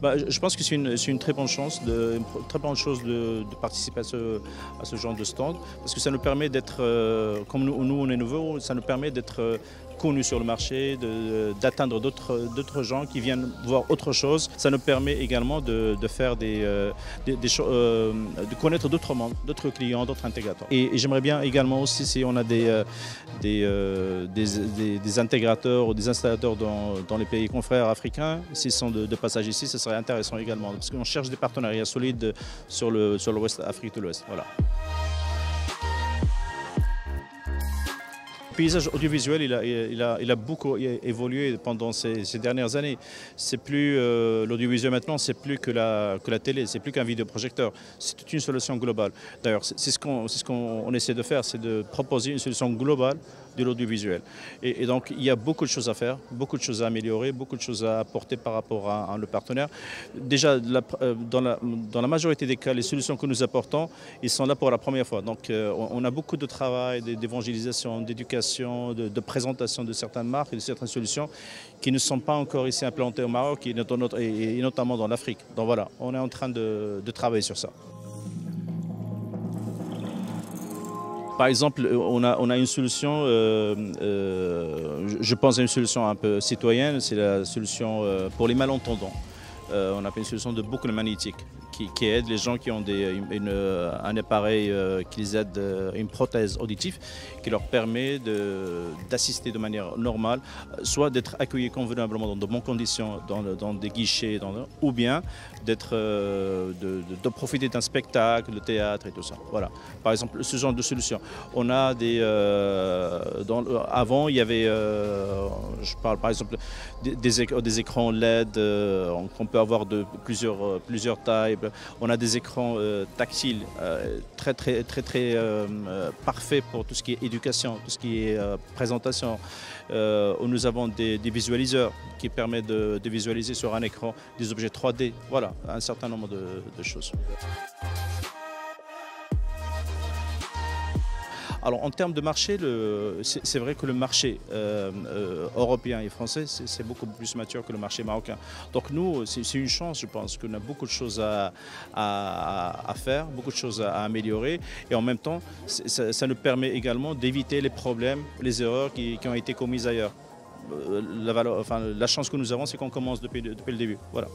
Je pense que c'est une très bonne chance, une très bonne chose de participer à ce genre de stand, parce que ça nous permet d'être, comme nous on est nouveaux, ça nous permet d'être connus sur le marché, d'atteindre d'autres gens qui viennent voir autre chose. Ça nous permet également de faire de connaître d'autres mondes, d'autres clients, d'autres intégrateurs. Et j'aimerais bien également aussi, si on a des intégrateurs ou des installateurs dans les pays confrères africains, s'ils sont de passage ici, ce serait intéressant également, parce qu'on cherche des partenariats solides sur l'Ouest, Afrique de l'Ouest. Voilà. Le paysage audiovisuel, il a beaucoup évolué pendant ces dernières années. C'est plus l'audiovisuel maintenant, c'est plus que la télé, c'est plus qu'un vidéoprojecteur. C'est toute une solution globale. D'ailleurs, c'est ce qu'on essaie de faire, c'est de proposer une solution globale de l'audiovisuel. Et donc, il y a beaucoup de choses à faire, beaucoup de choses à améliorer, beaucoup de choses à apporter par rapport à le partenaire. Déjà, dans la majorité des cas, les solutions que nous apportons, ils sont là pour la première fois. Donc, on a beaucoup de travail, d'évangélisation, d'éducation, de présentation de certaines marques et de certaines solutions qui ne sont pas encore ici implantées au Maroc et notamment dans l'Afrique. Donc voilà, on est en train de travailler sur ça. Par exemple, on a une solution, je pense à une solution un peu citoyenne, c'est la solution pour les malentendants. On appelle une solution de boucle magnétique qui aide les gens qui ont un appareil qui les aide, une prothèse auditive qui leur permet d'assister de manière normale, soit d'être accueillis convenablement dans de bonnes conditions, dans des guichets, ou bien de profiter d'un spectacle, de théâtre et tout ça. Voilà. Par exemple, ce genre de solution. On a avant, il y avait, je parle par exemple des écrans LED qu'on peut avoir de plusieurs tailles. On a des écrans tactiles très parfaits pour tout ce qui est éducation, tout ce qui est présentation. Nous avons des visualiseurs qui permettent de visualiser sur un écran des objets 3D. Voilà, un certain nombre de choses. Alors en termes de marché, c'est vrai que le marché européen et français, c'est beaucoup plus mature que le marché marocain. Donc nous, c'est une chance, je pense, qu'on a beaucoup de choses à faire, beaucoup de choses à améliorer. Et en même temps, ça nous permet également d'éviter les problèmes, les erreurs qui ont été commises ailleurs. La chance que nous avons, c'est qu'on commence depuis le début. Voilà.